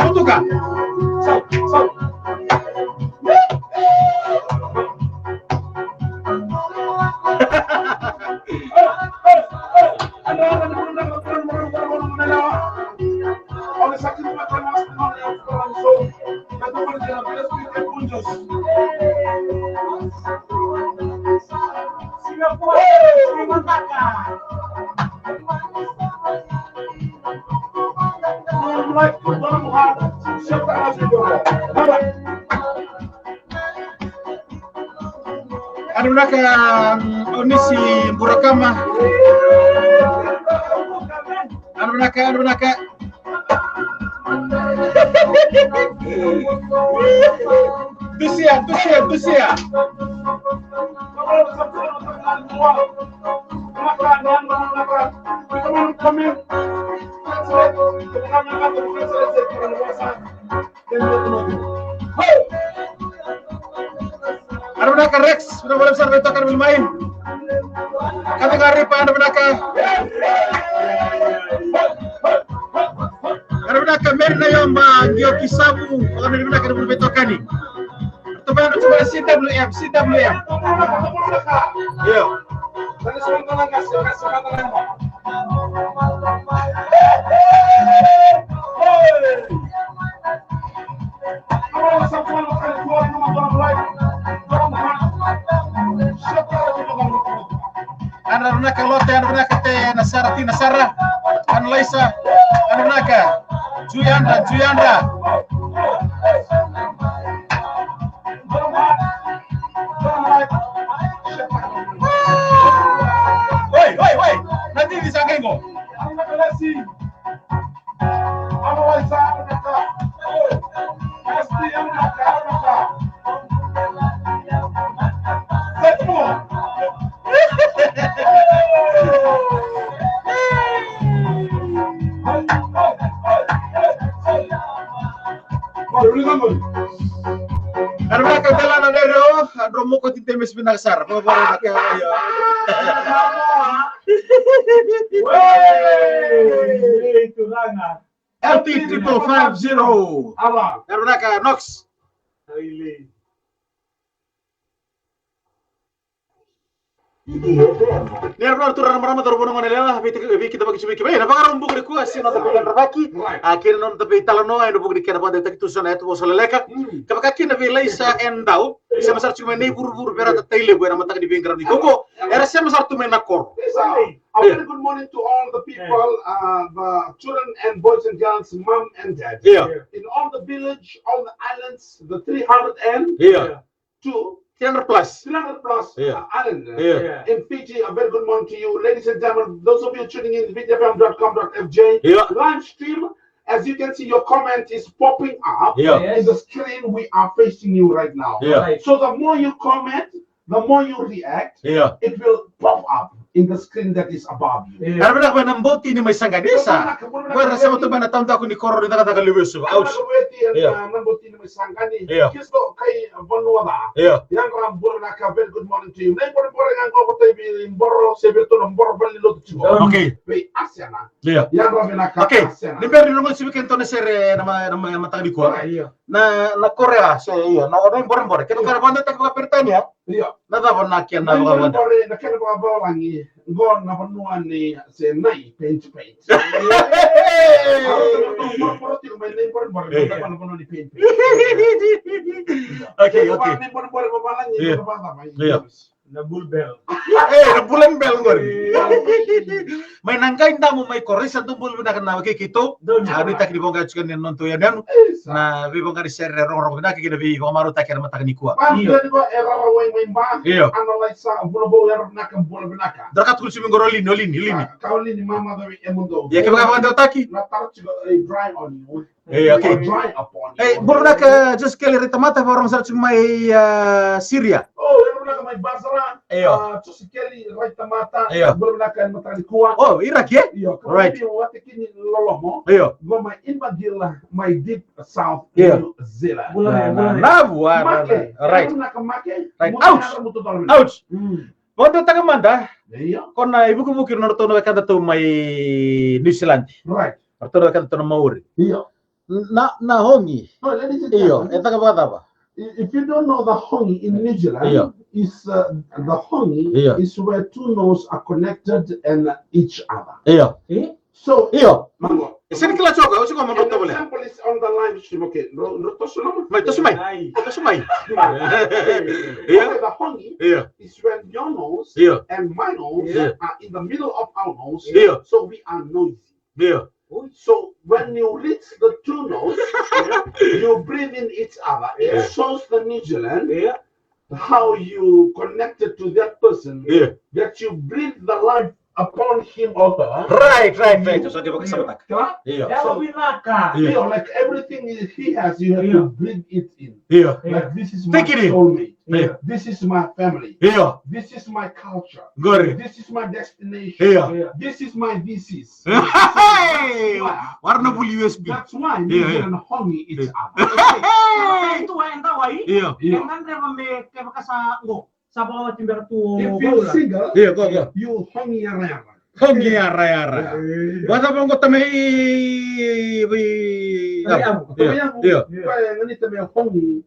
Butuka. So. Anunaka onisi Murakama. Anunaka. Tusia. Anunaka Rex, sudah boleh besar itu akan bermain. Kami ngari Pak Anunaka. Anunaka Merna Yomba, Gyoki Sabu, Anunaka berbetokani. Teman coba CWM. Iya. Anunaka Lotte, Anunaka Te, Nasara, Anlaisa, Anunaka, Juyandra. Woi, nanti bisa kengo. Anunaka Delana Dero, Andromo Titemes Binasar, Bawa ya. LT 550. Anunaka Nox. Ner bro turun nama turun mana lelah kita bagi cumi kibay napaka rumbu ko kuas sino tapi kan rabaki akin non tapi talano ay rumbu di kena pada tak tusan itu bosol leka kapag akin na Laisa endau sa masar cuma nei buru berat taile buena mata di bengkar di koko era sa masar tu menakor. A very good morning to all the people, the children and boys and girls, mom and dad. Yeah. In all the village, all the islands, the 300 and 300 plus. Island. In Fiji, a very good morning to you. Ladies and gentlemen, those of you tuning in, VideoFM.com.fj, live stream. As you can see, your comment is popping up in the screen. We are facing you right now. So the more you comment, the more you react, it will pop up in the screen that is above you. Karena benar benar boti ni may sangga desa. Gua rasa waktu mana tahun aku ni koror ni kata kali besok. Ouch. Namboti ni may sangga ni. Kisto kay Vanuada. Yang rambur na ka very good morning to you. Nay por ang ko tay bi borro sebeto ng borro balilo to. Okay. Wait, Asiana. Yang rambur na ka. Okay. Ni perdi naman si weekend to na sere na matang di ko. Na Korea so na orang borro. Kaya kada banda tak pertanya. Nada pun nakian na bawah. Nakena bawah lagi. Gon na panuan ni se nai paint. Na bulbel. Na bulan bel ngor. May nangkain mo may kores at tumbul na kana kikito. Ari tak di bongga chicken non to yan. Na bi bongga di serre rong na kikinabi ko maro tak yan matag ni kuwa. Iyo ko era way may ba. Analyze sa bulo na kan bulo binaka. Dakat kul simi ngoro lini. Kauli ni mama dawi emundo. Ya ke baka banda taki. Na touch dry on you. Okay. Dry upon you. Boro na ka just kele retamata for sa may Syria. Oh, may Basra. Tusikeli right mata Iya. belum nakan matali kuat. Oh, Iraq ya? Iya, Right. kalau what kini lolomo. Iya. Goma invadila my deep south Iya. New Zealand. Nah, buat. Make. Right. Make. Right. Ouch. Waktu tengah manda, Iya. kona ibu kumukir nortono kata tu mai New Zealand. Right. Nortono kata tu Maori. Iya. Na hongi. Oh, ladies and Iyo, gentlemen, eta apa? if you don't know the hongi in New Zealand, Iya. is the hongi Iya. is where two nose are connected and each other. Iyo. So, Iyo. mango. Sini kila coba, usi ngomong An betul boleh. example is on the line. Okay, Mai, tu sumai. Iya. The hongi Iya. is when your nose Iya. and my nose Iya. are in the middle of our nose. Iya. So we are noisy. Iya. So when you reach the two notes, you breathe in each other. It shows the New Zealand how you connected to that person. Iya. That you breathe the life upon him or her. Right. So dia pakai sama tak. Iya. So, like everything he has, you have to breathe it in. Iya. Like this is my Take it in. soulmate. Yeah. This is my family. Iya. This is my culture. Good. This is my destination. Iya. This is my disease. Hey, warna buli USB. That's why New Yeah. Zealand hongi each other. Itu enda wai. Iya. Dengan dia mame ke makasa ngo. Sa bawah timber tu. If you're single, Iya, go. you hongi yara. Hongi yara. Basta pang kota may Iya. Kaya nganito may hongi.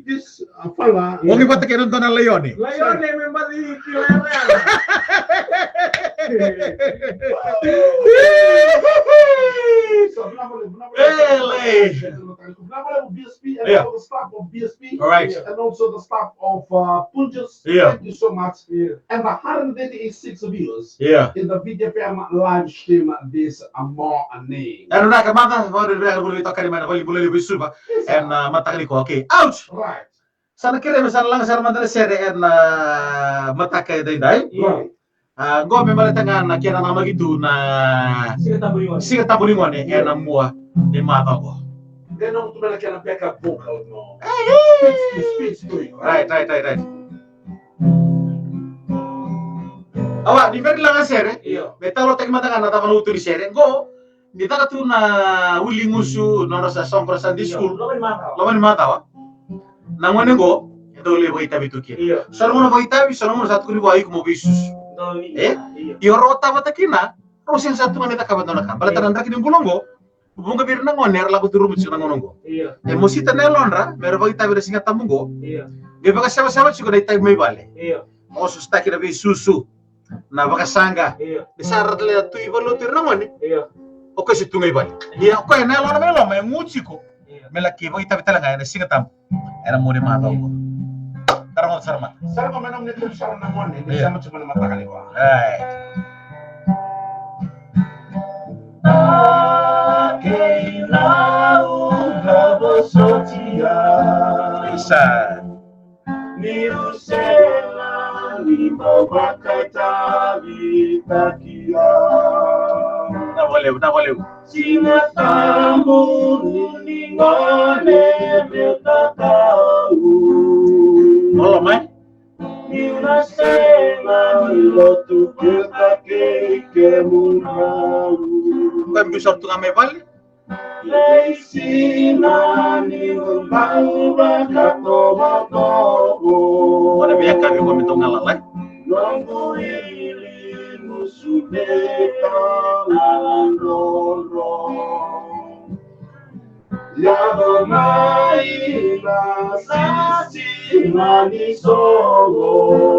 This fella. Hongi bata kaya nito na leon eh. Layon may mali kilera. So, BSP and Yeah. all the staff of BSP. All right. And also the staff of Punjas. Yeah. Thank you so much. And the 186 viewers Iya. in the VJFM live stream this morning. Ano na kamata, baru dia boleh kita kali mana boleh lebih suba. En mata kali ko. Okay. Ouch. Right. Sana kira misalnya lang sar mandala sere en mata kay dai. Right. Go me mala tanga na kira na magitu na siga taburingon en mua ni mata ko. Then I'm going to get a backup vocal. No. Speech doing. Right. Awa, di lang ang sere. Yeah. Metalo tek mata kana ta manutu di sere. Go. Di ta tu na uli ngusu no sa sombra sa di school. Lawan mata wa. Nangone go, ito le boy tabi tu kiri. Solo mo boy tabi, solo mo sa tu kuri boy ko mo bisus. Yorota mata kina, rosin satu manita kabato na ka. Bala tanandra kini gulongo. Bunga bir na ngoner lagu turu mutsu na ngonongo. Mosita na lonra, mero boy tabi na singa tamungo. Ge baka sama-sama suka dai tabi may bale. Mo susta kina bi susu. Na baka sanga. Isarat le tu ibalo tir na ngone. O kasi tungay bale. Iya ko na lona melo may mutsiko. Melaki boy tabi talaga na singa tam. Era mo ni mata ko. Tara mo sarma. Sarang menang nito sa namon, hindi sama cuma mata kali ko. Right. Isa. Na boleh. Malam eh? Bukan bisa tu kami balik. Mana biar kami kau minta ngalah lah.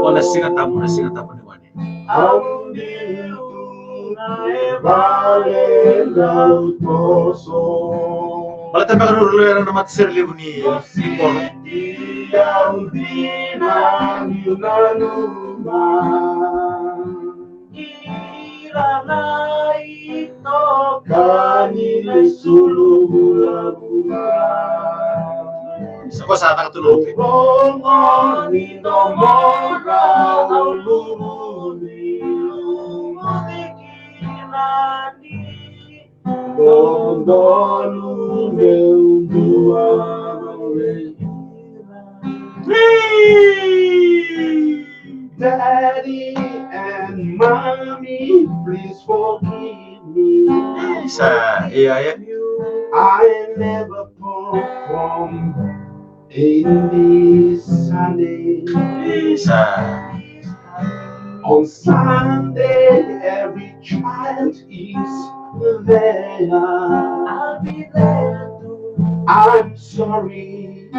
Oh, nasi katamu ni mana? Malah tambah kan dulu yang nama terserli bunyi impor. Sako sa atak tulog. Daddy and mommy, please forgive me. Iya. I never performed in this Sunday. On Sunday, every child is there. I'll be there too. I'm sorry,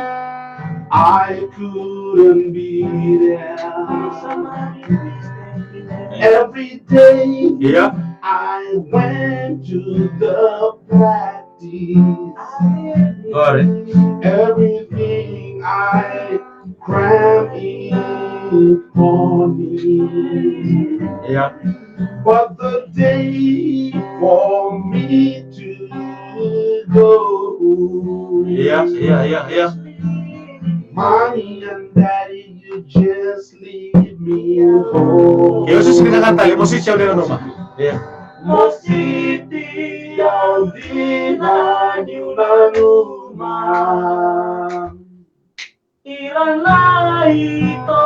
I couldn't be there. Every day, I went to the practice. Everything I cram in for me. But the day for me to go. Mommy and Daddy, you just leave me home. Mositi yang dinanyunanuma Irana ito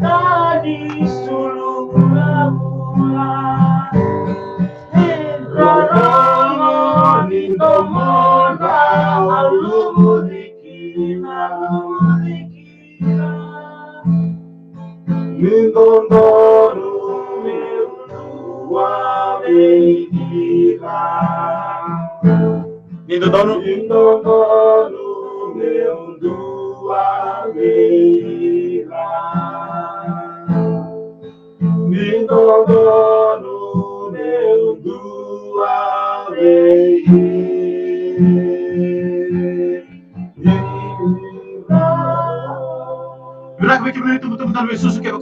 tadi sulung-sulung Rarama nito mona alumudikina Nindondoru wa beikira Nindondoru wa beikira Nindondoru wa Bilang bikin itu betul-betul susu kayak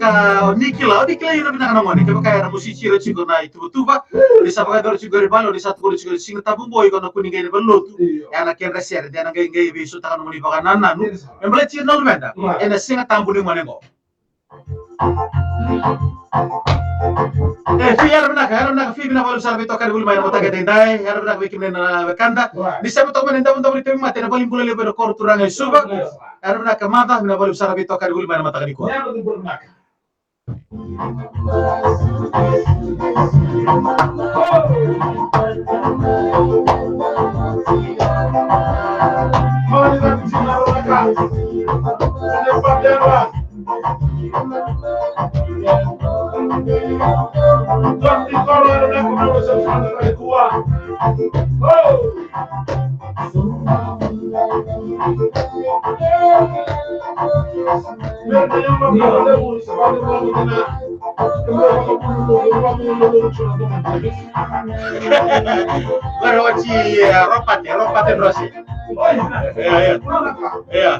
nikila yun na binangan kayak kaya musisi reci ko na itu betul ba di sa pagka doro siguro balo di sa tulo siguro sing tabung boy ko na kuning gay balo tu ya na ken reser dia na gay bisu takan muni baka nana nu en bala ci nol benda en sing tambu ni manengo fi yarabna fi bina balu sarbi to kari bul may mota gade dai yarabna bikin na kanda di sa to men ndam ndam ritemi mate na balim bulale be ko turanga suba yarabna ka mata bina balu sarbi to kari bul may mata gadi ko Berwaci ropat Rosi. Iya.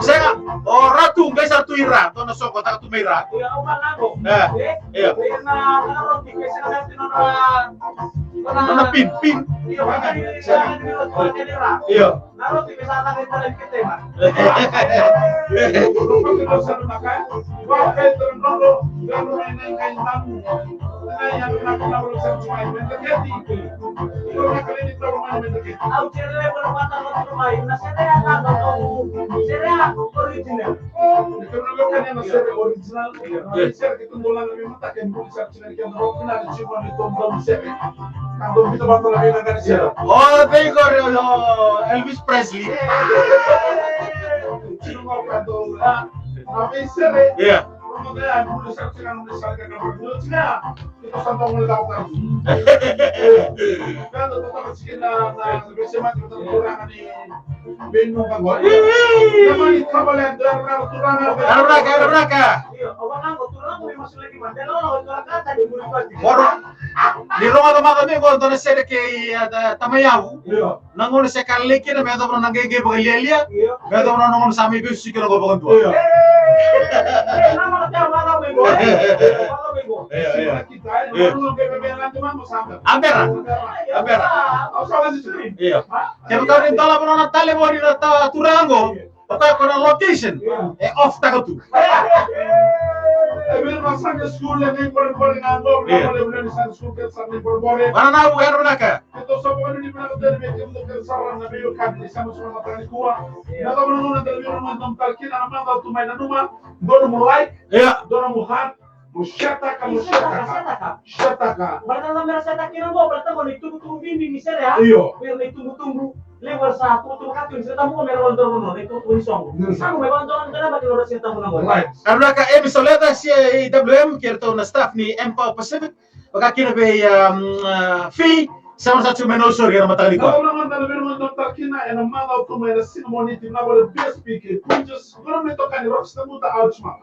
Saya ratu guys satu ira, tono soko tak tu merah. Iya. Nona pin. Iya. Oh, tengo Elvis Presley. Yeah. Di rumah teman kami kalau tuh nasi ke tamayahu, nangon nasi kaliki na beto pun nangge bagalia, beto pun nangon sami bisu kilo kau bagan tua. Ambera. Iya. Kalau kau rintola pun nonton tali mau di turango. Pokoknya kau location, off tak tu. Even my Sunday school learning for calling and go to Sunday school get Sunday for morning. Mana nak bukan orang nak? Ito sa mga hindi na kada may kimo ka sa na biyo kan sama sa mga tani kuha. Nakabuno na biyo naman ng talkin ang mga tumay na numa. Doon mo like, doon mo heart. Musyata ka. Berarti dalam merasa tak kira gua berarti mau ditunggu bimbing misalnya ya. Iyo. Biar ditunggu level 1 tuh kaki cerita mo meron doon itu tulisong. Sama meron doon kana ba tilo cerita mo nang. Right. Ano ka episoleta si IWM kierto na staff ni Empower Pacific. Baka kinabe fee sama satu menosor yang mata ko. Now naman na biyo ng talkina and ang mga tumay na sinomoni tin na wala best speaker. Just gonna me to kan rocks na muta ouchma.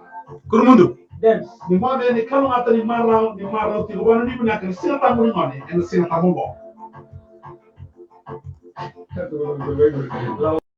Kurumundo. Dance. Ni mo ni kalong ata ni maraw ti wala ni bina kan sila tamu ni ngoni and sila tamu bo.